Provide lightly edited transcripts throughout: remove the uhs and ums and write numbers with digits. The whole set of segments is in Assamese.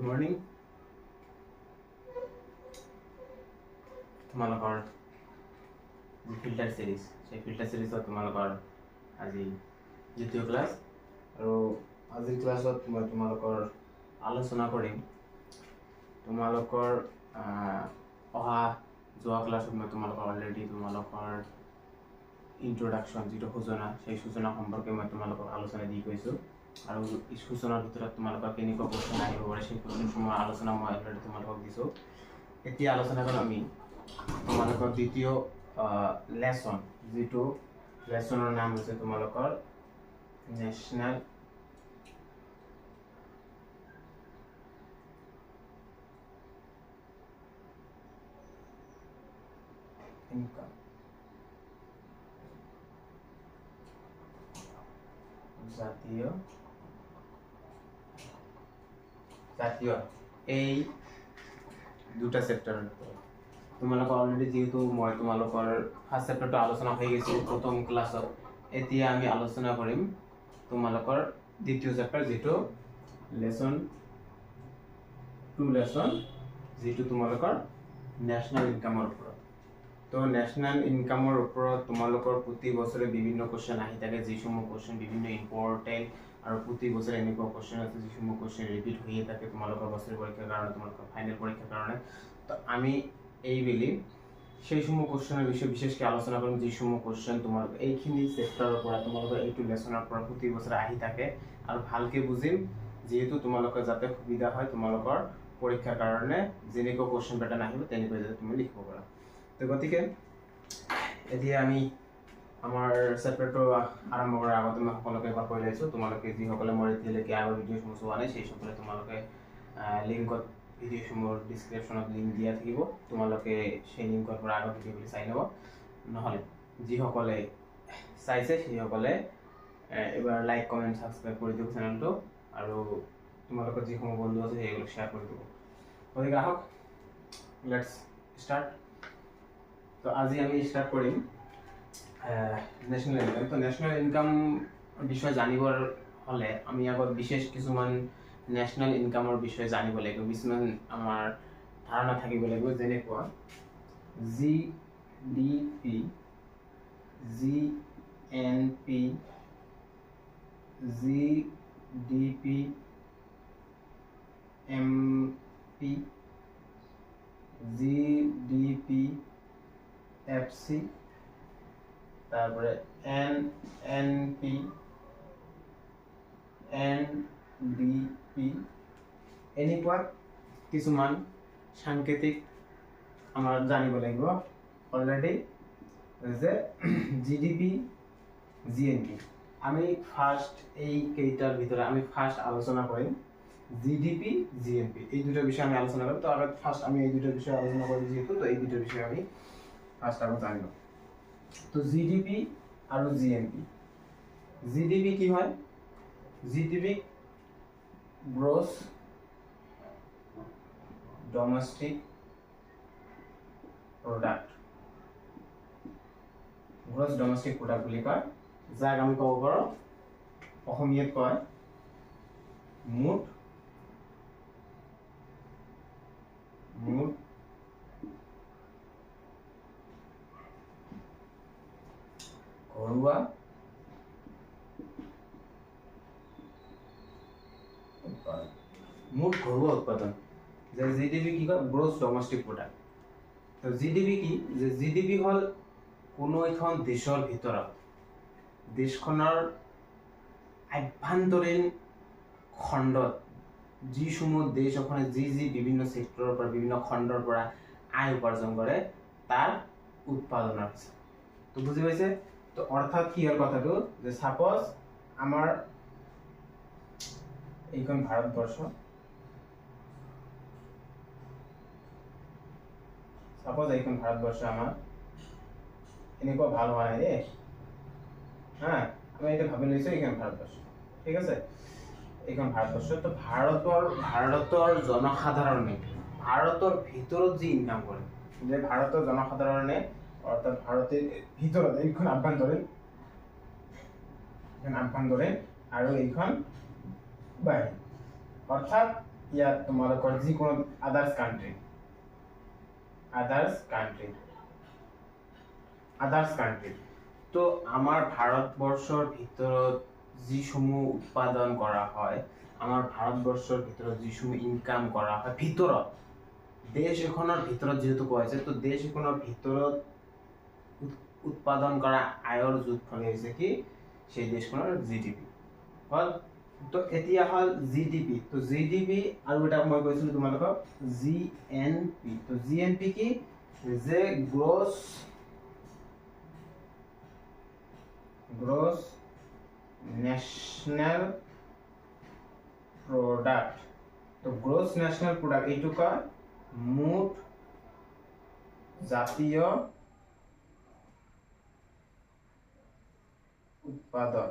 মৰ্নিং তোমালোকৰ ফিল্টাৰ সিৰিজ সেই ফিল্টাৰ সিৰিজত তোমালোকৰ আজি দ্বিতীয় ক্লাস আৰু আজিৰ ক্লাছত মই তোমালোকৰ আলোচনা কৰিম তোমালোকৰ অহা যোৱা ক্লাছত মই তোমালোকৰ অলৰেডি তোমালোকৰ ইন্ট্ৰোডাকশন যেটো সূচনা সেই সূচনা সম্পৰ্কে মই তোমালোকক আলোচনা দি কৈছো আৰু এই সূচনাৰ ভিতৰত তোমালোকৰ কেনেকুৱা প্ৰশ্ন আহিব পাৰে সেই প্ৰশ্নসমূহ আলোচনা মই অলৰেডি তোমালোকক দিছো এতিয়া আলোচনা কৰিম আমি তোমালোকৰ দ্বিতীয় লেসন যেটো লেসনৰ নাম হৈছে তোমালোকৰ ন্যাশনাল ইনকাম জাতীয় এই দুটা চেপ্টাৰ তোমালোকৰ অলৰেডি যেহেতু মই তোমালোকৰ ফাৰ্স্ট চেপ্টাৰটো আলোচনা হৈ গৈছে প্ৰথম ক্লাছত এতিয়া আমি আলোচনা কৰিম তোমালোকৰ দ্বিতীয় চেপ্টাৰ যেটো লেসন 2 লেসন যেটো তোমালোকৰ ন্যাশনাল ইনকামৰ ওপৰত তো ন্যাশনাল ইনকামৰ ওপৰত তোমালোকৰ প্ৰতি বছৰে বিভিন্ন কোশ্চেন আহি থাকে যিসমূহ কোশ্চেন বিভিন্ন ইম্পৰ্টেন্ট আৰু প্ৰতি বছৰে এনেকুৱা কোশ্চেন আছে যিসমূহ কোশ্চেন ৰিপিট হৈয়ে থাকে তোমালোকৰ বছৰ পৰীক্ষাৰ কাৰণে তোমালোকৰ ফাইনেল পৰীক্ষাৰ কাৰণে তো আমি এই বেলি সেই সমূহ কোশ্চেনৰ বিষয়ে বিশেষকৈ আলোচনা কৰিম যিসমূহ কোশ্চেন তোমালোকৰ এইখিনি চেপ্টাৰৰ পৰা তোমালোকৰ এইটো লেসনৰ পৰা প্ৰতি বছৰে আহি থাকে আৰু ভালকে বুজিম যেহেতু তোমালোকৰ যাতে সুবিধা হয় তোমালোকৰ পৰীক্ষাৰ কাৰণে যেনেকুৱা কোশ্চেন প্যাটাৰ্ন আহিব তেনেকৈ যাতে তুমি লিখিব পাৰা তো গতিকে এতিয়া আমি আমাৰ চেপ্টাৰটো আৰম্ভ কৰাৰ আগতে মই সকলোকে এবাৰ কৈ লৈছো তোমালোকে যিসকলে মোৰ এতিয়ালৈকে আগৰ ভিডিঅ'সমূহ চোৱা নাই সেই সকলে তোমালোকে লিংকত ভিডিঅ'সমূহৰ ডিসক্ৰিপশনত লিংক দিয়া থাকিব তোমালোকে সেই লিংকৰ পৰা আগৰ ভিডিঅ'বোৰ চাই ল'ব নহলে যিসকলে চাইছে সেইসকলে এবাৰ লাইক কমেন্ট সাবস্ক্ৰাইব কৰি দিও চেনেলটো আৰু তোমালোকৰ যিসমূহ বন্ধু আছে সেইগুলো শেয়াৰ কৰি দিব গতিকে আহক লেটস স্টাৰ্ট তো আজি আমি স্টাৰ্ট কৰিম ন্যাশনাল ইনকাম তো ন্যাশনাল ইনকাম বিষয় জানিবৰ হলে আমি আগত বিশেষ কিছুমান ন্যাশনাল ইনকামৰ বিষয়ে জানিব লাগিব কিছুমান আমাৰ ধাৰণা থাকিব লাগিব যেনেকুৱা GDP GNP GDP MP GDP FC তাৰপৰে এনএনপি এনডিপি এনেকুৱা কিছুমান সাংকেতিক আমাৰ জানিব লাগিব অলৰেডি যে জিডিপি জিএনপি আমি ফাৰ্স্ট এই কেইটাৰ ভিতৰত আমি ফাৰ্স্ট আলোচনা কৰিম জিডিপি জিএনপি এই দুটো বিষয় আমি আলোচনা কৰিম তো আগত ফাৰ্স্ট আমি এই দুটো বিষয় আলোচনা কৰিম যেহেতু তো এই দুটো বিষয় আমি ফাৰ্স্ট আগত জানিম তো জিডিপি আৰু জিএনপি জিডিপি কি হয় GDP gross domestic product gross domestic product বুলি কয় যাক আমি ক'ব পাৰোঁ অসমীয়াত কয় মুঠ ঘৰুৱা মুঠ ঘৰুৱা উৎপাদন যে জিডিপি কি কয় গ্ৰস ডোমেস্টিক প্ৰোডাক্ট তো জিডিপি কি যে জিডিপি হল কোনো এখন দেশৰ ভিতৰত দেশখনৰ আভ্যন্তৰীণ খণ্ডত যিসমূহ দেশ এখনে যি বিভিন্ন সেক্টৰৰ পৰা বিভিন্ন খণ্ডৰ পৰা আয় উপাৰ্জন কৰে তাৰ উৎপাদনৰ হিচাপ তো বুজি পাইছে তো অৰ্থাৎ কি হল কথাটো যে সাপোজ আমাৰ এইখন ভাৰতবৰ্ষ সাপোজ এইখন ভাৰতবৰ্ষ আমাৰ এনেকুৱা ভাল হোৱা নাই দেই হ্যাঁ আমি এটা ভাবি লৈছো এইখন ভাৰতবৰ্ষ ঠিক আছে এইখন ভাৰতবৰ্ষ তো ভাৰতৰ জনসাধাৰণে ভাৰতৰ ভিতৰত যি ইনকাম কৰে যে ভাৰতৰ জনসাধাৰণে অৰ্থাৎ ভাৰতেৰ ভিতৰে এইখন আভ্যন্তৰীণ আৰ এইখন বাহিৰ অৰ্থাৎ ইয়াত তোমালোকৰ যিকোনো আদাৰ্স কান্ট্ৰি তো আমাৰ ভাৰতবৰ্ষৰ ভিতৰত যিসমূহ উৎপাদন কৰা হয়, আমাৰ ভাৰতবৰ্ষৰ ভিতৰত যিসমূহ ইনকাম কৰা হয় ভিতৰত, দেশ এখনৰ ভিতৰত যেহেতু কোৱা হৈছে, তো দেশ এখনৰ ভিতৰত উৎপাদন কৰা আয়ৰ যোগফল হৈছে কি সেই দেশখনৰ জিডিপি হল। তো এতিয়া হল জিডিপি, তো জিডিপি আৰু এটা মই কৈছিলো তোমালোকক জিএনপি। তো জিএনপি কি যে গ্ৰছ ন্যাশনাল প্ৰোডাক্ট। তো গ্ৰস ন্যাশনাল প্ৰোডাক্ট এইটো কয় মুঠ জাতীয় উৎপাদন।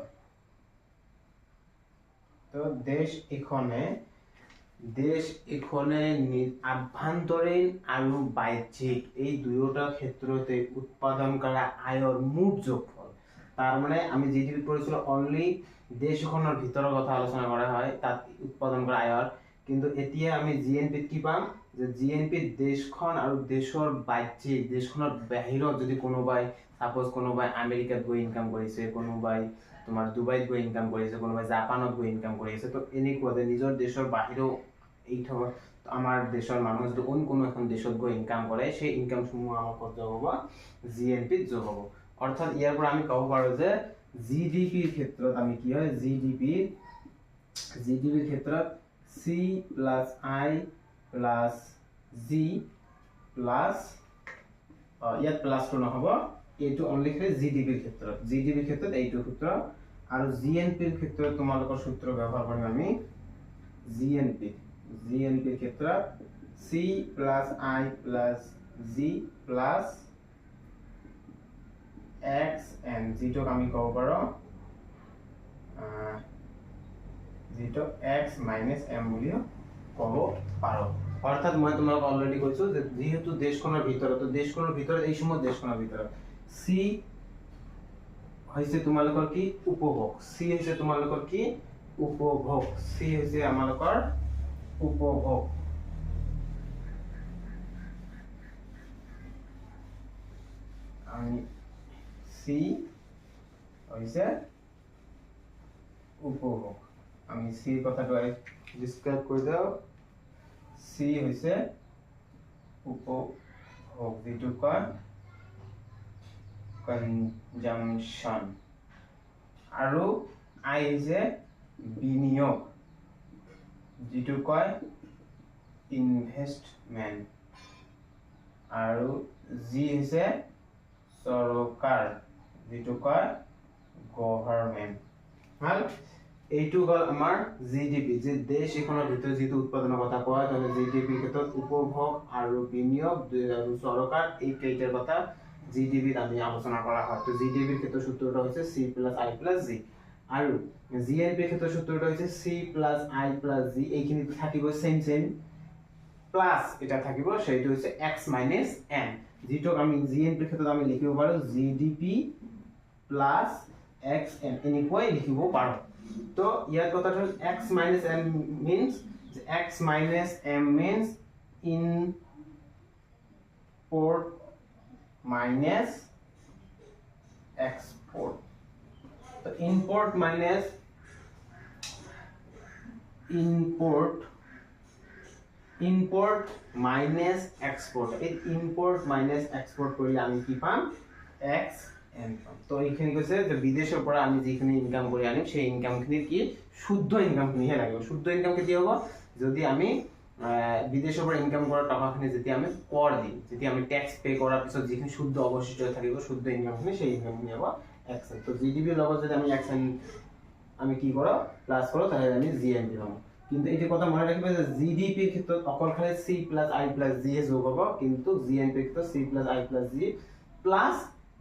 তো দেশ এখনে আভ্যন্তৰীণ আৰু বাহ্যিক এই দুয়োটা ক্ষেত্ৰতে উৎপাদন কৰা আয়ৰ মুঠ যোগফল। তাৰ মানে আমি জিডিপি পড়েছিল অনলি দেশ এখনৰ ভিতৰৰ কথা আলোচনা কৰা হয়, তাত উৎপাদন কৰা আয়ৰ, কিন্তু এতিয়া আমি জিএনপিত কি পাম যে জিএনপিত দেশখন আৰু দেশৰ বাহ্যিক, দেশখনৰ বাহিৰত যদি কোনোবাই সাপোজ কোনোবাই আমেৰিকাত গৈ ইনকাম কৰিছে, কোনোবাই তোমাৰ ডুবাইত গৈ ইনকাম কৰিছে, কোনোবাই জাপানত গৈ ইনকাম কৰিছে, তো এনেকুৱা যে নিজৰ দেশৰ বাহিৰেও এইটো আমাৰ দেশৰ মানুহ যদি কোনো এখন দেশত গৈ ইনকাম কৰে, সেই ইনকাম সমূহ আমাৰ ক'ত যোগ হ'ব জিএনপিত যোগ হ'ব। অৰ্থাৎ ইয়াৰ পৰ আমি কব পাৰো যে জিডিপিৰ ক্ষেত্ৰত আমি কি হয় জিডিপিৰ ক্ষেত্ৰত C plus I plus G plus ইয়াত প্লাসটো নহব, এইটো অনলি খালি জিডিপির ক্ষেত্ৰত এইটো সূত্ৰ। আৰু জিএনপিৰ ক্ষেত্ৰত তোমালোকৰ সূত্ৰ ব্যৱহাৰ কৰিম আমি জিএনপিৰ ক্ষেত্ৰত C plus I plus G plus X N, যেটোক আমি কব পাৰো যেটো এক্স মাইনাস এম বুলিও কব পাৰো। অৰ্থাৎ মই তোমাক অলৰেডি কৈছো যে যেহেতু দেশখনৰ ভিতৰত, তো দেশখনৰ ভিতৰত এই সময় দেশখনৰ ভিতৰত সি হৈছে তোমালোকৰ কি উপভোগ, সি হৈছে তোমালোকৰ কি উপভোগ, সি হৈছে আমালোকৰ উপভোগ। আমি সি হৈছে উপভোগ, আমি সি কথাটো ডিসক্ৰাইব কৰি দাও। সি হৈছে উপভোগ, যেটো কয় কনজাম্পশন, আৰু আই হৈছে বিনিয়োগ, যেটো কয় ইনভেস্টমেন্ট, আৰু জি হৈছে সৰকাৰ, যেটো কয় গভৰ্নমেন্ট। হল এইটো হল আমাৰ জিডিপি, যে দেশ এখনৰ ভিতৰত যেটো উৎপাদনৰ কথা কয়, তাহলে জিডিপিৰ ক্ষেত্ৰত উপভোগ আৰু বিনিয়োগ আৰু সৰকাৰ এই কেইটাৰ কথা জিডিপিত আমি আলোচনা কৰা হয়। তো জিডিপিৰ ক্ষেত্ৰত সূত্ৰটো হৈছে সি প্লাস আই প্লাস জি, আৰু জিএনপিৰ ক্ষেত্ৰত সূত্ৰটো হৈছে সি প্লাস আই প্লাস জি, এইখিনি থাকিব সেম প্লাস এটা থাকিব সেইটো হৈছে এক্স মাইনাস এন, যেটোক আমি জিএনপিৰ ক্ষেত্ৰত আমি লিখিব পাৰো জিডিপি প্লাস এক্স এন, এনেকৈ লিখিব পাৰো। তো ইয়াৰ কথাটো হ'ল X minus N means X minus M means import minus export. তো ইম্পোর্ট মাইনাস এক্সপোর্ট, এই ইম্পোর্ট মাইনাস এক্সপোর্ট কৰিলে আমি কি পাম এক্স এন পাম। তো এইখিনি কৈছে যে বিদেশৰ পৰা আমি যিখিনি ইনকাম কৰি আনিম সেই ইনকামখিনিৰ কি শুদ্ধ ইনকামখিনিহে লাগিব। শুদ্ধ ইনকাম কেতিয়া হ'ব যদি আমি বিদেশৰ পৰা ইনকাম কৰা টকাখিনি যেতিয়া আমি কৰ দিম, যেতিয়া আমি ট্যাক্স পে কৰাৰ পিছত যিখিনি শুদ্ধ অৱশিষ্ট থাকিব শুদ্ধ ইনকামখিনি, সেই ইনকামখিনি হ'ব এক্স এন। তো জিডিপিৰ লগত যদি আমি এক্স এন আমি কি করো প্লাস করো, তাহলে আমি জিএনপি পাবো। কিন্তু এইটো কথা মনে রাখবে যে জিডিপির ক্ষেত্রে অকল খালি সি প্লাস আই প্লাস জি এ যোগ হবো, কিন্তু জিএনপির ক্ষেত্রে সি plus I plus G plus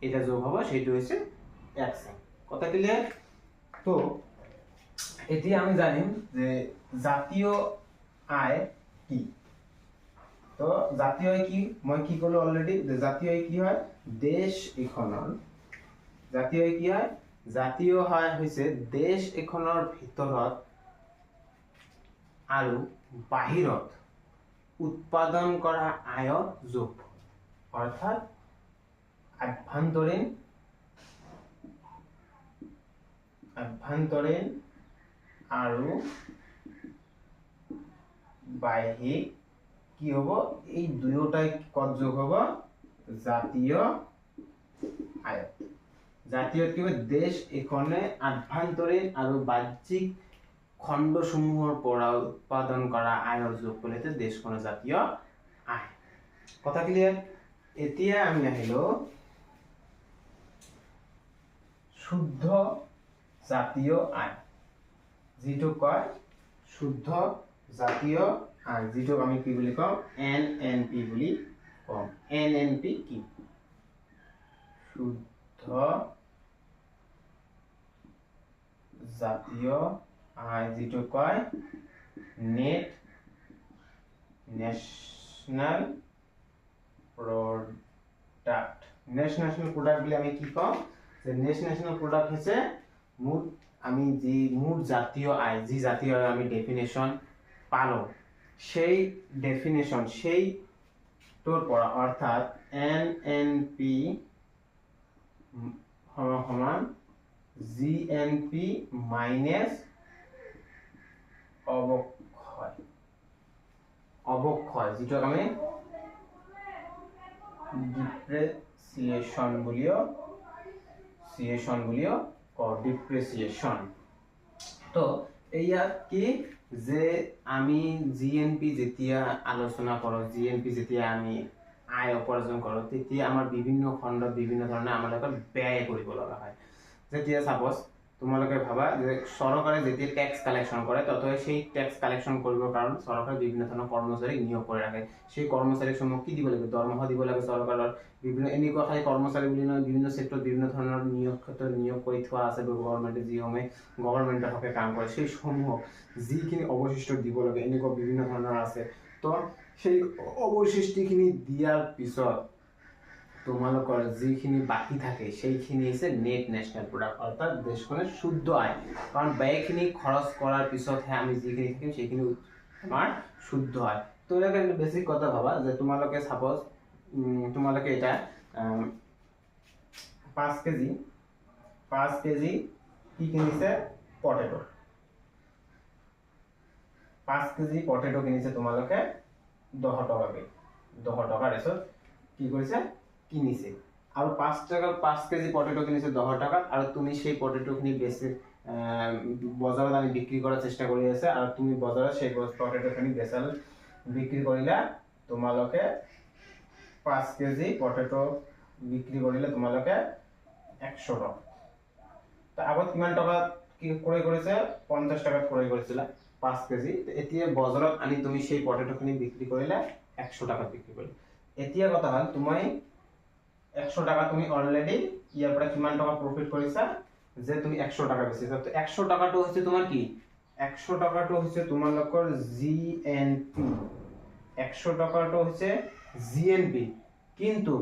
এটা যোগ হবো, সেইটো হচ্ছে এক্স এন। কথা ক্লিয়ার? তো এতিয়া আমি জানিম যে জাতীয় আয় কি। তো জাতীয় আয় কি মই কি কলো অলরেডি, যে জাতীয় আয় কি হয় দেশ এখনৰ, জাতীয় আয় কি হয় জাতীয় আয় হৈছে দেশ এখনৰ ভিতৰত আৰু বাহিৰত উৎপাদন কৰা আয়ৰ যোগ, অৰ্থাৎ আভ্যন্তৰীণ আৰু বাহ্যিক কি হ'ব, এই দুয়োটাই কত যোগ হ'ব, জাতীয় আয়ত। জাতীয় কি হবে, দেশ এখনে আভ্যন্তৰীণ আৰু বাহ্যিক খণ্ডসমূহৰ পৰা উৎপাদন কৰা আয়ৰ যোগ কৰিলে দেশখনৰ জাতীয় আয়। কথা ক্লিয়াৰ? এতিয়া আমি আহিলো শুদ্ধ জাতীয় আয়, যেটো কয় শুদ্ধ জাতীয় আয়, যেটো আমি কি বুলি কম, NNP বুলি কম। NNP কি? শুদ্ধ জাতীয় আয়, যেটো কয় net national product. Net national product বলে আমি কি কম, যে নেট ন্যাশনাল প্রোডাক্ট হচ্ছে মুঠ আমি যে মুঠ জাতীয় আয়, যে জাতীয় আয় আমি ডেফিনেশন পালো, সেই ডেফিনেশন সেই তোর পড়া, অর্থাৎ NNP সমান GNP মাইনাস অবক্ষয়। অবক্ষয় যেটা আমি ডিপ্রেসিয়েশন বলিও ডিপ্রেসিয়েশন। তো এইয়া কি, যে আমি জিএনপি যেতিয়া আলোচনা করো, জিএনপি যেতিয়া আমি আয় উপাৰ্জন কৰোঁ, তেতিয়া আমাৰ বিভিন্ন খণ্ডত বিভিন্ন ধৰণে আমালোকৰ ব্যয় কৰিব লগা হয়। যেতিয়া সাপোজ তোমালোকে ভাবা যে সৰকাৰে যেতিয়া ট্যাক্স কালেকশন কৰে, ততই সেই ট্যাক্স কালেকশন কৰিবৰ কাৰণে সৰকাৰ বিভিন্ন ধৰণৰ কৰ্মচাৰী নিয়োগ কৰি ৰাখে। সেই কৰ্মচাৰীক সমূহ কি দিব লাগে, দৰমহা দিব লাগে চৰকাৰৰ। বিভিন্ন এনেকুৱা খালি কৰ্মচাৰী বুলি নহয়, বিভিন্ন ক্ষেত্ৰত বিভিন্ন ধৰণৰ নিয়োগ ক্ষেত্ৰত নিয়োগ কৰি থোৱা আছে গভৰ্ণমেণ্টে, যিসমূহে গভৰ্ণমেণ্টৰ হকে কাম কৰে, সেই সমূহক যিখিনি অৱশিষ্ট দিব লাগে, এনেকুৱা বিভিন্ন ধৰণৰ আছে। তো সেই অৱশিষ্টখিনি দিয়াৰ পিছত তোমালোকৰ যিখিনি বাকি থাকে সেইখিনি হৈছে নেট ন্যাশনাল প্রোডাক্ট, অর্থাৎ দেশখনের শুদ্ধ আয়। কারণ ব্যয়খিনি খরচ করার পিছতহে আমি যিখিনি থাকিম সেইখিনি আমার শুদ্ধ আয়। তো এটা বেসিক কথা ভাবা যে তোমালোকে সাপোজ তোমালোকে এটা 5 কেজি কি কিনিছে, পটেটো। 5 কেজি পটেটো কিনিছে তোমালোকে 10 টকাকে, 10 টাকার এসব কি করেছে, কিনিছে। আর 5 কেজি পটেটো কিনিছে 10 টাকাত, আর তুমি সেই পটেটোখিনি বেছি বজাৰত আনি বিক্ৰি কৰাৰ চেষ্টা কৰি আছে, আৰ তুমি বজাৰত সেই পটেটোখিনি বেচাল বিক্ৰি কৰিলা, তোমালোকে 5 কেজি পটেটো বিক্ৰি কৰিলে তোমালোকে 100 টাকা। তো আগত কিমান টাকা কি ক্ৰয় কৰিছে, 50 টাকাত ক্ৰয় কৰিছিলা 5 কেজি। এতিয়া বজাৰত আনি তুমি সেই পটেটোখিনি বিক্ৰি কৰিলে 100 টাকাত বিক্ৰি কৰিলা। এতিয়া কথা হল তুমি 100 টাকা তুমি অলৰেডি ইয়াৰ পৰা কিমান টাকা প্ৰফিট কৰিছা, যে তুমি 100 টাকা বেচিছা। তো 100 টাকাটো হচ্ছে তোমাৰ কি, 100 টাকাটো হচ্ছে তোমালোকৰ জিএনপি, 100 টাকাটো হচ্ছে জিএনপি। কিন্তু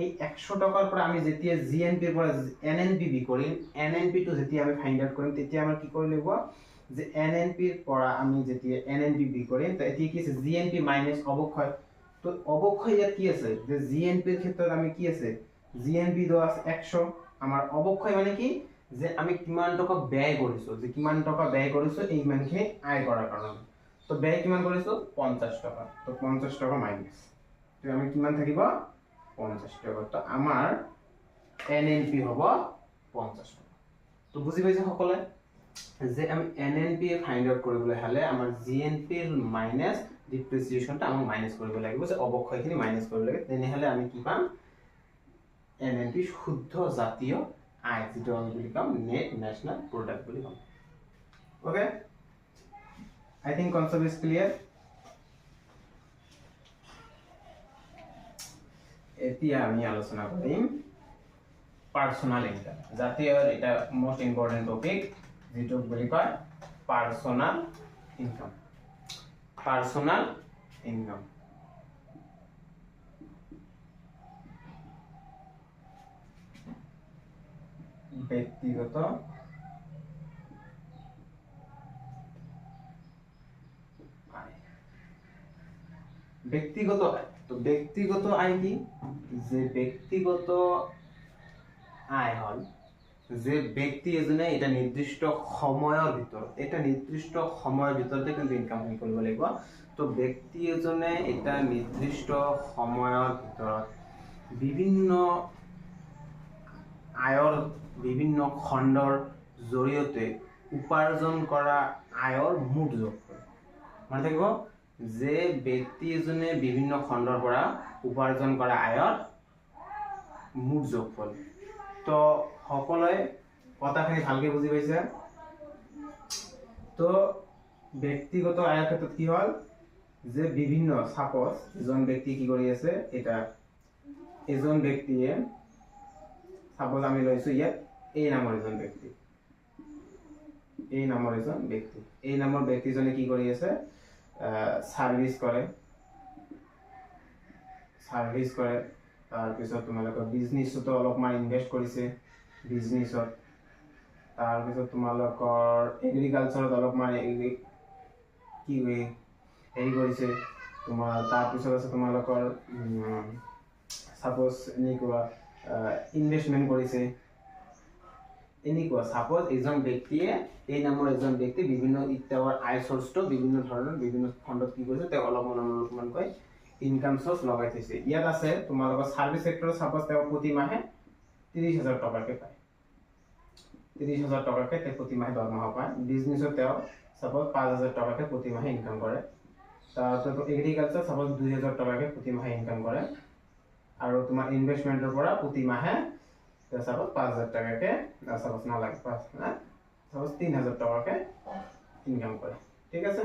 এই 100 টাকাৰ পৰা আমি যেতিয়া জিএনপিৰ পৰা এনএনপি কৰিম, এনএনপি টো যেতিয়া আমি ফাইন্ড আউট কৰিম, তেতিয়া আমাৰ কি কৰিব লাগিব, যে এনএনপিৰ পৰা আমি যেতিয়া এনএনপি কৰিম, তো এতিয়া কি আছে, জিএনপি মাইনাস অবক্ষয়। তো অবক্ষয় ইয়াত কি আছে, যে জিএনপিৰ ক্ষেত্ৰত আমি কি আছে, জিএনপি দেওয়া আছে 100, আমাৰ অবক্ষয় মানে কি, যে আমি কিমান টাকা ব্যয় কৰিছো, যে কিমান টাকা ব্যয় কৰিছো এই মানখিনি আয় কৰাৰ কাৰণে। তো ব্যয় কিমান কৰিছো, 50 টাকা। তো 50 টাকা মাইনাস, তো আমি কিমান থাকিব, 50 টাকা। তো আমাৰ এনএনপি হ'ব 50 টাকা। তো বুজি পাইছে সকলে, যে আমি এনএনপি ফাইন্ড আউট কৰিবলৈ হলে আমাৰ জিএনপি মাইনাস ডিপ্ৰিসিয়েশনটা আমাক মাইনাস কৰিব লাগিব, যে অবক্ষয়খিনি মাইনাস কৰিব লাগে, তেনেহলে আমি কি পাম, এনএনপি শুদ্ধ জাতীয় আয়, যেটো আমি বুলি কম নেট ন্যাশনাল প্রোডাক্ট বুলি কম। Okay, I think concept is clear. এতিয়া আমি আলোচনা কৰিম পার্সোনাল ইনকাম, জাতীয় এটা মোস্ট ইম্পর্টেন্ট টপিক, যেটো বুলি কয় পার্সোনাল ইনকাম। পার্সোনাল ইনকাম ব্যক্তিগত আয়। ব্যক্তিগত আয়। তো ব্যক্তিগত আয় কি? যে ব্যক্তিগত আয় হল যে ব্যক্তি এজনে এটা নিৰ্দিষ্ট সময়ৰ ভিতৰতে কিন্তু ইনকাম কৰিব লাগিব। তো ব্যক্তি এজনে এটা নিৰ্দিষ্ট সময়ৰ ভিতৰত বিভিন্ন আয়ৰ বিভিন্ন খণ্ডৰ জৰিয়তে উপাৰ্জন কৰা আয়ৰ মুঠ যোগফল। মানে থাকিব যে ব্যক্তি এজনে বিভিন্ন খণ্ডৰ পৰা উপাৰ্জন কৰা আয়ৰ মুঠ যোগফল। তো সকলোৱে কথাখিনি ভালকে বুজি পাইছে? তো ব্যক্তিগত আয়ৰ ক্ষেত্ৰত কি হল যে বিভিন্ন সাপোজ এজন ব্যক্তি কি কৰি আছে, এটা এজন ব্যক্তিয়ে সাপোজ আমি লৈছো ইয়াত এই নামৰ এজন ব্যক্তি, এই নামৰ ব্যক্তিজনে কি কৰি আছে, সাৰ্ভিস কৰে তাৰপিছত তোমালোকৰ বিজনেছতো অলপমান ইনভেষ্ট কৰিছে, বিজনেছত তাৰপিছত তোমালোকৰ এগ্ৰিকালচাৰত অলপমান কি হেৰি কৰিছে তোমাৰ, তাৰপিছত আছে তোমালোকৰ সাপোজ এনেকুৱা ইনভেষ্টমেন্ট কৰিছে। এনেকুৱা সাপোজ এজন ব্যক্তিয়ে এই নামৰ এজন ব্যক্তি বিভিন্ন তেওঁৰ আয় সোৰ্সটো বিভিন্ন ধৰণৰ বিভিন্ন খণ্ডত কি কৰিছে, তেওঁ অলপমানকৈ ইনকাম সোৰ্স লগাই থৈছে। ইয়াত আছে তোমালোকৰ সাৰ্ভিস সেক্টৰত সাপোজ তেওঁ প্ৰতি মাহে 30,000 টকাকে পায়, 30,000 টকাকে তেওঁ প্ৰতি মাহে দৰমহা পায়। বিজনেছত তেওঁ সাপোজ 5,000 টকাকে প্ৰতি মাহে ইনকাম কৰে। তাৰপিছত এগ্ৰিকালচাৰ সাপোজ 2,000 টকাকে প্ৰতি মাহে ইনকাম কৰে। আৰু তোমাৰ ইনভেষ্টমেন্টৰ পৰা প্ৰতি মাহে সাপোজ 5,000 টকাকে সাপোজ নালাগে সাপোজ 3,000 টকাকে ইনকাম কৰে। ঠিক আছে,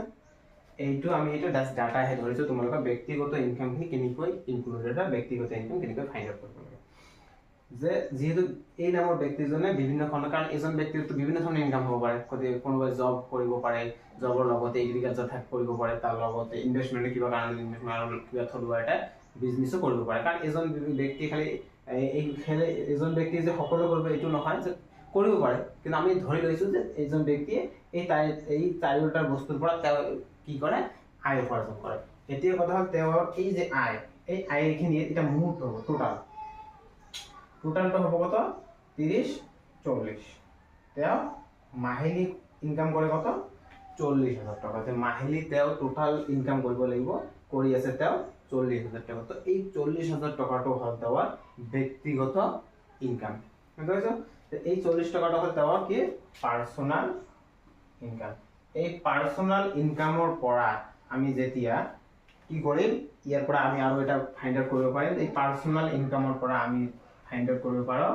এইটো আমি এইটো ডাটা হে ধৰিছো তোমালোকৰ ব্যক্তিগত ইনকামখিনি কেনেকৈ ইনক্লুডেড হয়, ব্যক্তিগত ইনকাম কেনেকৈ ফাইন্ড আউট কৰিব লাগে। যে যেহেতু এই নামৰ ব্যক্তিজনে বিভিন্ন খণ্ড, কাৰণ এজন ব্যক্তিৰ বিভিন্ন ধৰণৰ ইনকাম হ'ব পাৰে, কোনোবাই জব কৰিব পাৰে, জবৰ লগতে এগ্ৰিকালচাৰ কৰিব পাৰে, তাৰ লগতে ইনভেষ্টমেন্ট কিবা কাৰণে ইনভেষ্টমেন্ট কিবা থলুৱা এটা বিজনেসও কৰিব পাৰে। কাৰণ এজন ব্যক্তি খালি এজন ব্যক্তি যে সকলো কৰিব এইটো নহয়, যে কৰিব পাৰে, কিন্তু আমি ধৰি লৈছো যে এজন ব্যক্তিয়ে এই চাৰিওটা বস্তুৰ পৰা তেওঁ কি কৰে, আয় উপাৰ্জন কৰে। এতিয়া কথা হল তেওঁৰ এই যে আয়, এই আয়খিনি এটা মুঠ হ'ব, টোটালটো হ'ব কত 30-40। তেওঁ মাহিলী ইনকাম কৰে কত 40,000 টকা। যে মাহিলী তেওঁ টোটাল ইনকাম কৰিব লাগিব, কৰি আছে তেওঁ 40,000 টকা। তো এই 40,000 টকাটো হল তেওঁৰ ব্যক্তিগত ইনকাম। বুঝাইছো? এই 40 টকাটো হল তেওঁৰ কি পাৰ্সোনাল ইনকাম। এই পাৰ্সোনাল ইনকামৰ পৰা আমি যেতিয়া কি কৰিম, ইয়াৰ পৰা আমি আৰু এটা ফাইন্ড আউট কৰিব পাৰিম। এই পাৰ্সোনাল ইনকামৰ পৰা আমি ফাইন্ড আউট কৰিব পাৰো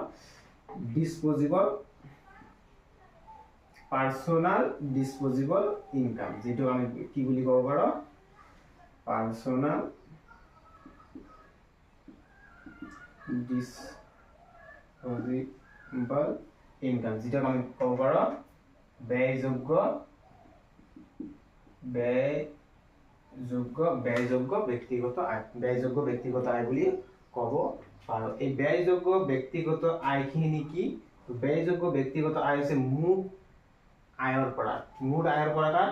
পাৰ্সোনাল ডিসপোজেবল ইনকাম, যেটো আমি কি বুলি ক'ব পাৰো, পাৰ্সোনাল ডিসপোজেবল ইনকাম, যেটা আমি ক'ব পাৰো ব্যয়যোগ্য ব্যক্তিগত আয়, ব্যক্তিগত আয় বুলি ক'ব পাৰো। এই ব্যয়যোগ্য ব্যক্তিগত আয়খিনি কি, ব্যয়যোগ্য ব্যক্তিগত আয় হৈছে মুঠ আয়ৰ পৰা কাৰ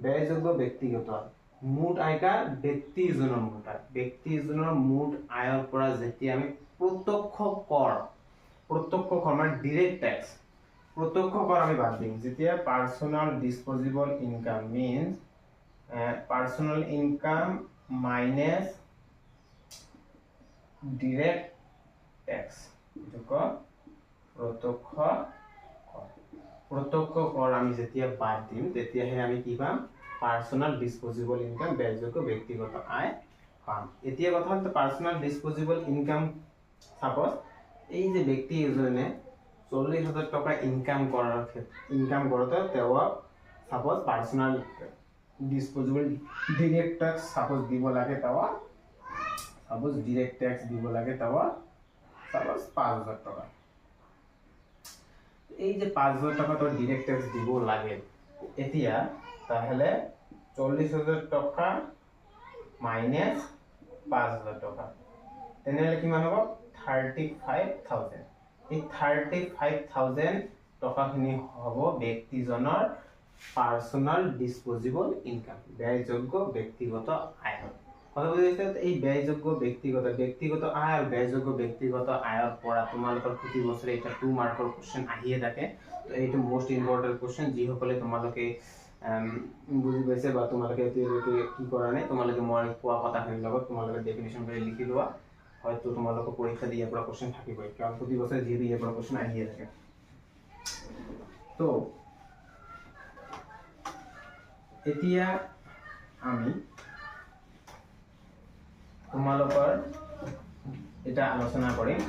ব্যয়যোগ্য ব্যক্তিগত আয়, মুঠ আয় কাৰ ব্যক্তিজনৰ মুঠ আয়, ব্যক্তিজনৰ মুঠ আয়ৰ পৰা যেতিয়া আমি প্ৰত্যক্ষ কৰ মানে ডিৰেক্ট টেক্স, প্ৰত্যক্ষ কৰ আমি বাদ দিম, যেতিয়া personal disposable income means personal income minus direct tax, প্ৰত্যক্ষ কৰ আমি যেতিয়া বাদ দিম তেতিয়াহে আমি কি পাম, পার্সোনাল ডিসপোজেবল ইনকাম ব্যয়যোগ্য ব্যক্তিগত আয় পাম। এতিয়া কথা হল পার্সোনাল ডিসপোজেবল ইনকাম, সাপোজ এই যে ব্যক্তি এজনে 40,000 টকা ইনকাম কৰোতে তেওঁ suppose personal disposable direct tax suppose দিব লাগে, সাপোজ ডিরেক্ট ট্যাক্স দিব লাগে সাপোজ 5,000 টাকা। এই যে 5,000 টাকা তো ডিরেক্ট ট্যাক্স দিব লাগে, এতিয়া তাহলে 40,000 টাকা মাইনাস 5,000 টাকা, তেনেহলে কিমান হ'ব 35,000। এই 35,000 টকাখিনি হ'ব ব্যক্তিজনৰ পার্সোনাল ডিসপোজেবল ইনকাম, ব্যয়যোগ্য ব্যক্তিগত আয়। কথা বুজি পাইছা? এই ব্যয়যোগ্য ব্যক্তিগত আয় আৰু ব্যয়যোগ্য ব্যক্তিগত আয়ৰ পৰা তোমালোকৰ প্ৰতি বছৰে এটা 2 মাৰ্কৰ কোশ্চেন আহিয়ে থাকে। তো এইটো মোস্ট ইম্পৰ্টেণ্ট কোশ্চেন, যিসকলে তোমালোকে বুজি পাইছে বা তোমালোকে এতিয়ালৈকে কি কৰা নাই, তোমালোকে মই কোৱা কথাখিনিৰ লগত তোমালোকে ডেফিনেশ্যন কৰি লিখি লোৱা। হয়তো তোমালোকৰ পৰীক্ষা দি ইয়াৰ পৰা কোশ্চেন থাকিবই, কাৰণ প্ৰতি বছৰে যিহেতু ইয়াৰ পৰা কোশ্চেন আহিয়ে থাকে। তো এতিয়া আমি তোমালোকৰ এটা আলোচনা কৰিম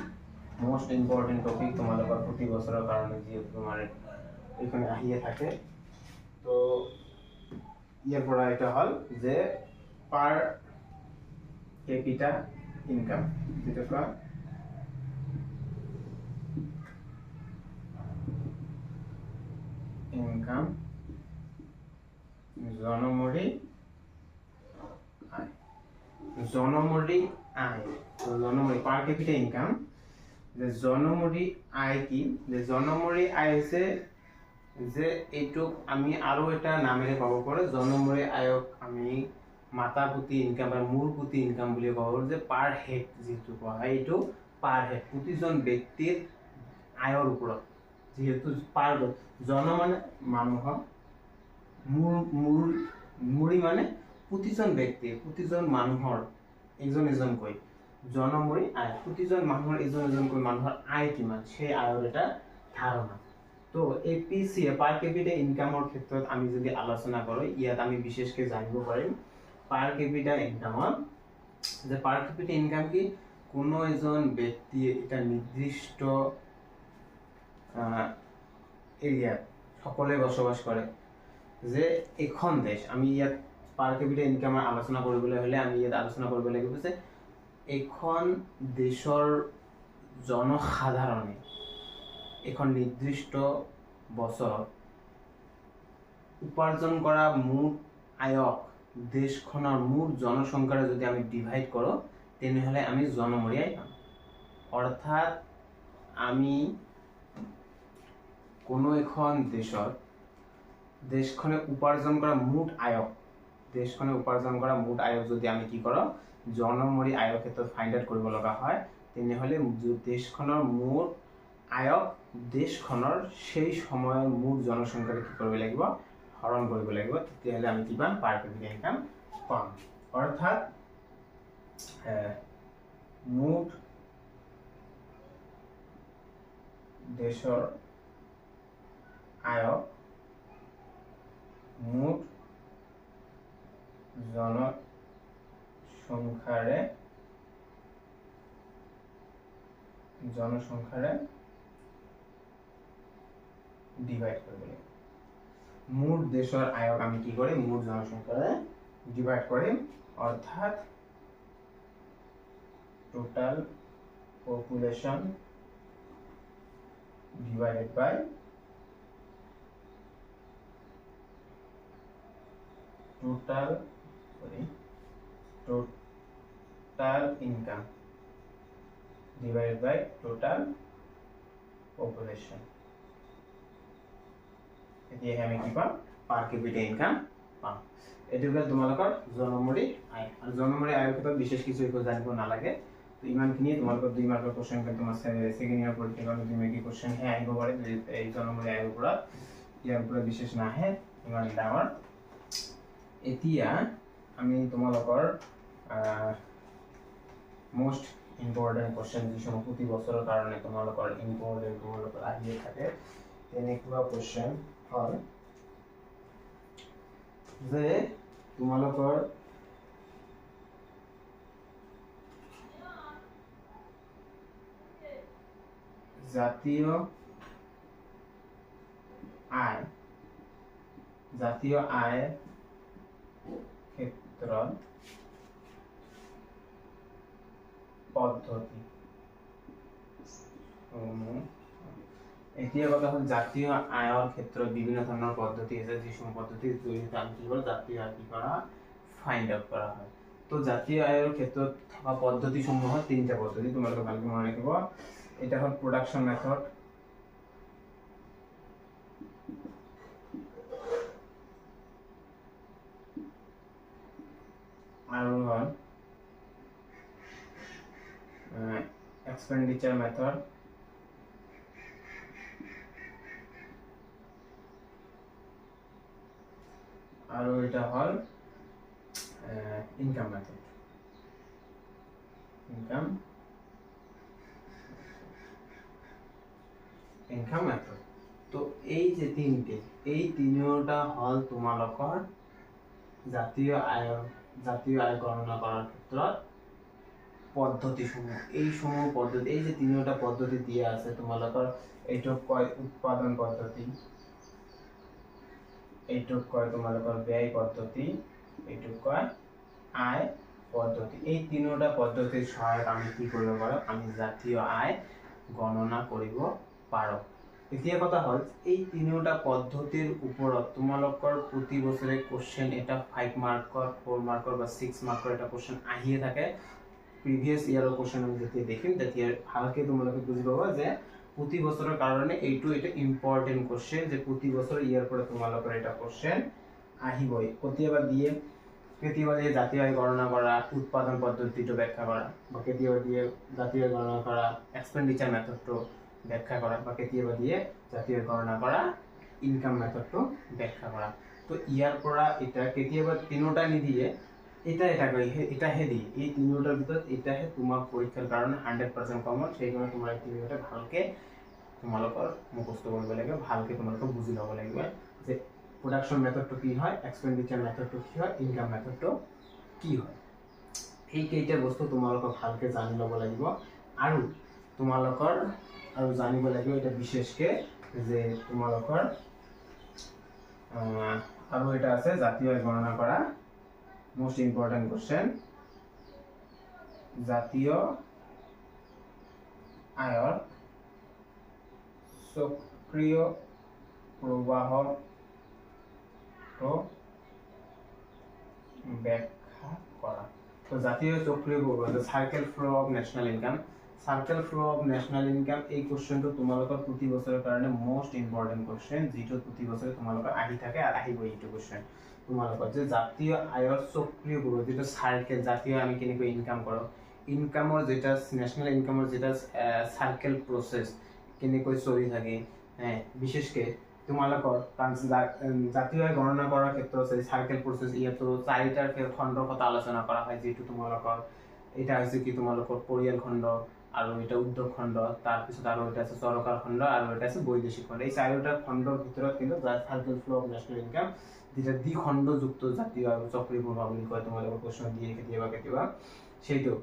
মোস্ট ইম্পৰ্টেণ্ট টপিক তোমালোকৰ প্ৰতি বছৰৰ কাৰণে, যিহেতু তোমাৰ এইখন আহিয়ে থাকে। তো ইয়াৰ পৰা এটা হ'ল যে পাৰ কেপিটা ইনকাম, যেটা কোৱা ইনকাম জনমূৰি আয়, জনমূৰি আয়, জনমূৰি পাৰ ক্যাপিটা ইনকাম। যে জনমূৰি আয় কি, যে জনমূৰি আয় হৈছে যে এইটোক আমি আৰু এটা নামেৰে ক'ব পাৰো, জনমূৰি আয়ক আমি মাতা প্ৰতি ইনকাম বা মূৰ প্ৰতি ইনকাম বুলি ক'ব পাৰো। যে পাৰ হেড যেটো কোৱা হয়, এইটো পাৰ হেড প্ৰতিজন ব্যক্তিৰ আয়ৰ ওপৰত, যেহেতু পাৰ জন মানে মানুহৰ, মূৰি মানে প্ৰতিজন ব্যক্তিৰ, প্ৰতিজন মানুহৰ এজন এজনকৈ, জনমূৰি আয় প্ৰতিজন মানুহৰ এজন এজনকৈ মানুহৰ আয় কিমান, সেই আয়ৰ এটা ধাৰণা। তো এপিসি পাৰ ক্যাপিটা ইনকামৰ ক্ষেত্ৰত আমি যদি আলোচনা কৰো, ইয়াত আমি বিশেষকৈ জানিব পাৰিম পাৰ ক্যাপিটা ইনকামৰ, যে পাৰ ক্যাপিটা ইনকাম কি, কোনো এজন ব্যক্তিয়ে এটা নিৰ্দিষ্ট এৰিয়াত সকলোৱে বসবাস কৰে। যে এখন দেশ, আমি ইয়াত পাৰ ক্যাপিটা ইনকামৰ আলোচনা কৰিবলৈ হলে আমি ইয়াত আলোচনা কৰিব লাগিব যে এখন দেশৰ জনসাধাৰণে এখন নিৰ্দিষ্ট বছৰত উপাৰ্জন কৰা মুঠ আয়ক দেশখনৰ মুঠ জনসংখ্যাৰে যদি আমি ডিভাইড কৰোঁ, তেনেহলে আমি জনমূৰি আয় পাম। অৰ্থাৎ আমি কোনো এখন দেশখনে উপাৰ্জন কৰা মুঠ আয়ক, দেশখনে উপাৰ্জন কৰা মুঠ আয়ক যদি আমি কি কৰোঁ, জনমূৰি আয়ৰ ক্ষেত্ৰত ফাইণ্ড আউট কৰিব লগা হয়, তেনেহলে দেশখনৰ মুঠ আয়ক দেশখনৰ সেই সময়ৰ মুঠ জনসংখ্যাৰে কি কৰিব লাগিব, হৰণ কৰিব লাগিব, তেতিয়াহলে আমি কি পাম, পাৰ ক্যাপিটা ইনকাম পাম। অৰ্থাৎ মুঠ দেশৰ আয়ক মুঠ জনসংখ্যাৰে ডিভাইড কৰিব লাগিব। মুঠ দেশৰ আয়ক আমি কি কৰিম, মুঠ জনসংখ্যাৰে ডিভাইড কৰিম। অৰ্থাৎ total population divided by total income divided by total population। এতিয়া আমি কি পাম, পার ক্যাপিটা ইনকাম পাম। এটুকু তোমালোকৰ জনমূৰি আয়। আৰু জনমূৰি আয়ৰ ক্ষেত্ৰত বিশেষ কিছু একো জানিব নালাগে। তো ইমানখিনিয়ে তোমালোকৰ 2 মাৰ্কৰ কোশ্চেন, তোমাৰ সেকেন্ড ইয়াৰ পৰীক্ষাৰ কাৰণে 2 মাৰ্কৰ কোশ্চেন হে আহিব পাৰে। এই জনমূৰি আয়ৰ ওপৰত, ইয়াৰ ওপৰত বিশেষ নাহে ইমান ডাঙৰ। এতিয়া আমি তোমালোকৰ মোস্ট ইম্পৰ্টেণ্ট কোশ্চেন, যিসমূহ প্ৰতি বছৰৰ কাৰণে তোমালোকৰ ইম্পৰ্টেণ্ট, তোমালোকৰ আহিয়ে থাকে, তেনেকুৱা কোশ্চেন হ'ল যে তোমালোকৰ জাতীয় আয় ক্ষেত্ৰত পদ্ধতি। এতিয়া কথা হ'ল জাতীয় আয়ৰ ক্ষেত্ৰত বিভিন্ন ধৰণৰ পদ্ধতি আছে, যিসমূহ পদ্ধতিৰ জৰিয়তে আমি কি হ'ল জাতীয় আয় কি কৰা ফাইণ্ড আউট কৰা হয়। তো জাতীয় আয়ৰ ক্ষেত্ৰত থকা পদ্ধতিসমূহ হ'ল 3টা পদ্ধতি, তোমালোকে ভালকৈ মনত ৰাখিব। এটা হ'ল প্ৰডাকশন মেথড, আৰু হ'ল এক্সপেন্ডিচাৰ মেথড আৰু এটা হল ইনকাম মেথড ইনকাম মেথড তো এই যে তিনটে এই তিনিওটা হল তোমালোকৰ জাতীয় আয় গণনা কৰাৰ ক্ষেত্ৰত পদ্ধতিসমূহ এই সমূহ পদ্ধতি এই যে তিনিওটা পদ্ধতি দিয়া আছে তোমালোকৰ এইটো কয় উৎপাদন পদ্ধতি এইটো কয় তোমালোকৰ ব্যয় পদ্ধতি এইটো কয় আয় পদ্ধতি এই তিনিওটা পদ্ধতিৰ সহায়ত আমি কি কৰিব পাৰো আমি জাতীয় আয় গণনা কৰিব পাৰো এতিয়া কথা হল এই তিনিওটা পদ্ধতিৰ ওপৰত তোমালোকৰ প্ৰতি বছৰে কোশ্চেন এটা 5 মাৰ্কৰ 4 মাৰ্কৰ বা 6 মাৰ্কৰ এটা কোশ্চেন আহিয়ে থাকে প্ৰিভিয়াস ইয়াৰৰ কোশ্চেন আমি যেতিয়া দেখিম তেতিয়া ভালকে তোমালোকে বুজি পাবা যে প্ৰতি বছৰৰ কাৰণে এইটো এটা ইম্পৰ্টেন্ট কোশ্চেন যে প্ৰতি বছৰ ইয়াৰ পৰা তোমালোকৰ এটা কোশ্চেন আহিবই কেতিয়াবা দিয়ে জাতীয় আয় গণনা কৰা উৎপাদন পদ্ধতিটো ব্যাখ্যা কৰা বা কেতিয়াবা দিয়ে জাতীয় আয় গণনা কৰা এক্সপেন্ডিচাৰ মেথডটো ব্যাখ্যা কৰা বা কেতিয়াবা দিয়ে জাতীয় আয় গণনা কৰা ইনকাম মেথডটো ব্যাখ্যা কৰা তো ইয়াৰ পৰা এটা কেতিয়াবা তিনিটা নিদিয়ে এটাহে দিয়ে এই তিনিটাৰ ভিতৰত এটাহে তোমাক পৰীক্ষাৰ কাৰণে 100% কমন সেই কাৰণে তোমাৰ এই তিনিটা ভালকে তোমালোকৰ মুখস্থ কৰিব লাগিব ভালকে তোমালোকে বুজি ল'ব লাগিব যে প্রোডাকশন মেথডটো কি হয় এক্সপেন্ডিচার মেথডটো কি হয় ইনকাম মেথডটো কি হয় এই কেইটা বস্তু তোমালোকক ভালকে জানি ল'ব লাগিব আৰু তোমালোকৰ আৰু জানিব লাগিব এটা বিশেষকে যে তোমালোকৰ আৰু এটা আছে জাতীয় আয় গণনা কৰা মোস্ট ইম্পৰ্টেন্ট কোশ্চেন জাতীয় আয়ৰ সক্ৰিয় প্ৰবাহ ব্যাখ্যা কৰা তো জাতীয় সক্ৰিয় প্ৰবাহ circle flow of national income এই কোশ্চেনটো তোমালোকৰ প্ৰতি বছৰৰ কাৰণে মোস্ট ইম্পৰ্টেন্ট কোশ্চেন যেটো প্ৰতি বছৰে তোমালোকৰ আহি থাকে আৰু আহিব এইটো কোশ্চেন তোমালোকৰ যে জাতীয় আয়ৰ সক্ৰিয় প্ৰবাহ যেটো সাৰ্কেল জাতীয় আমি কেনেকৈ ইনকাম কৰো ইনকামৰ যেটা ন্যাশনাল ইনকামৰ যেটা সাৰ্কেল প্ৰসেস কেনেকৈ চলি থাকে বিশেষকৈ তোমালোকৰ জাতীয় আয় গণনা কৰাৰ ক্ষেত্ৰত সাৰ্কেল প্ৰসেস ইয়াতো চাৰিটাৰ খণ্ডৰ কথা আলোচনা কৰা হয় যেটো তোমালোকৰ এটা হৈছে কি তোমালোকৰ পৰিয়াল খণ্ড আৰু এটা উদ্যোগ খণ্ড তাৰ পিছত আৰু এটা আছে চৰকাৰ খণ্ড আৰু এটা আছে বৈদেশিক খণ্ড এই চাৰিটা খণ্ডৰ ভিতৰত কিন্তু circle flow of national income যেটা দ্বিখণ্ডযুক্ত জাতীয় আয় চক্ৰীয় প্ৰভাৱ বুলি কয় তোমালোকৰ প্ৰশ্ন দিয়ে কেতিয়াবা সেইটো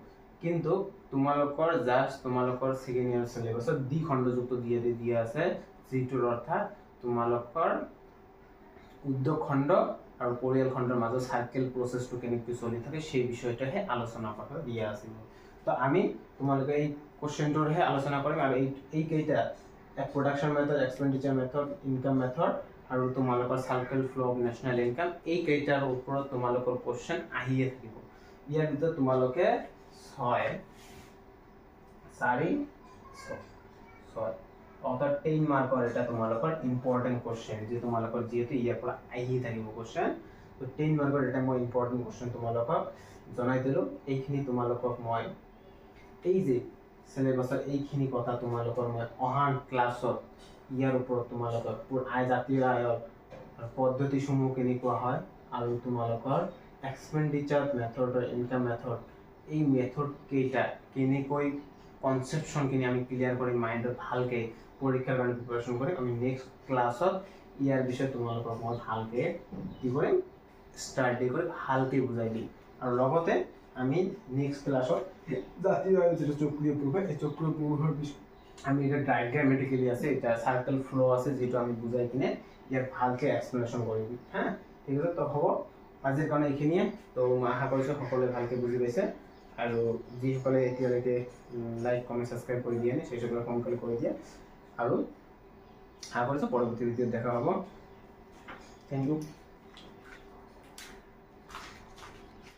কিন্তু তোমালোকৰ জাস্ট তোমালোকৰ সেকেন্ড ইয়াৰ সিলেবাসত দ্বিখণ্ডযুক্ত দিয়া আছে যেটোৰ অৰ্থাৎ তোমালোকৰ উদ্যোগ খণ্ড আৰু পৰিয়াল খণ্ডৰ মাজত সাৰ্কেল প্ৰসেসটো কেনেকৈ চলি থাকে সেই বিষয়টাহে আলোচনা কৰা দিয়া আছে তো আমি তোমালোকে এই কোশ্চেনটোৰহে আলোচনা কৰিম আৰু এই কেইটা প্ৰোডাকশন মেথড এক্সপেন্ডিচাৰ মেথড ইনকাম মেথড আৰু তোমালোকৰ circle flow of national income এই কেইটাৰ ওপৰত তোমালোকৰ কোশ্চেন আহিয়ে থাকিব ইয়াৰ ভিতৰত তোমালোকে 6 অৰ্থাৎ 10 মাৰ্কৰ এটা তোমালোকৰ ইম্পৰ্টেন্ট কোশ্চেন যে তোমালোকৰ যেহেতু ইয়াৰ পৰা আহিয়ে থাকিব কোশ্চেন তো 10 মাৰ্কৰ এটা মই ইম্পৰ্টেন্ট কোশ্চেন তোমালোকক জনাই দিলো এইখিনি তোমালোকক মই এই যে সিলেবাসৰ এইখিনি কথা তোমালোকৰ মই অহা ক্লাছত ইয়াৰ ওপৰত তোমালোকৰ জাতীয় আয়ৰ পদ্ধতিসমূহ কেনেকুৱা হয় আৰু তোমালোকৰ এক্সপেন্ডিচাৰ মেথড আৰু ইনকাম মেথড এই মেথড কেইটা কেনেকৈ কনসেপশনখিনি আমি ক্লিয়াৰ কৰি মাইন্ডত ভালকে পৰীক্ষাৰ কাৰণে প্ৰিপাৰেচন কৰি আমি নেক্সট ক্লাছত ইয়াৰ বিষয়ে তোমালোকক মই ভালকে কি কৰিম স্টাডি কৰি ভালকে বুজাই দিম আৰু লগতে আমি নেক্সট ক্লাছত জাতীয় আয়ৰ যেটো চক্ৰীয় প্ৰভাৱ এই চক্ৰীয় প্ৰভাৱৰ বিষয়ে আমি এটা ডায়াগ্ৰামেটিক্যালি আছে এটা সাৰ্কেল ফ্লো আছে যেটো আমি বুজাই কিনে ইয়াৰ ভালকে এক্সপ্লেনেশন কৰিম হ্যাঁ ঠিক আছে তো হ'ব আজিৰ কাৰণে এইখিনিয়ে তো মই আশা কৰিছো সকলোৱে ভালকে বুজি পাইছে আৰু যিসকলে এতিয়ালৈকে লাইক কমেন্ট সাবস্ক্ৰাইব কৰি দিয়ে সেই সকলে সোনকালে কৰি দিয়ে আৰু আশা কৰিছো পৰৱৰ্তী ভিডিঅ'ত দেখা হ'ব থ্যাংক ইউ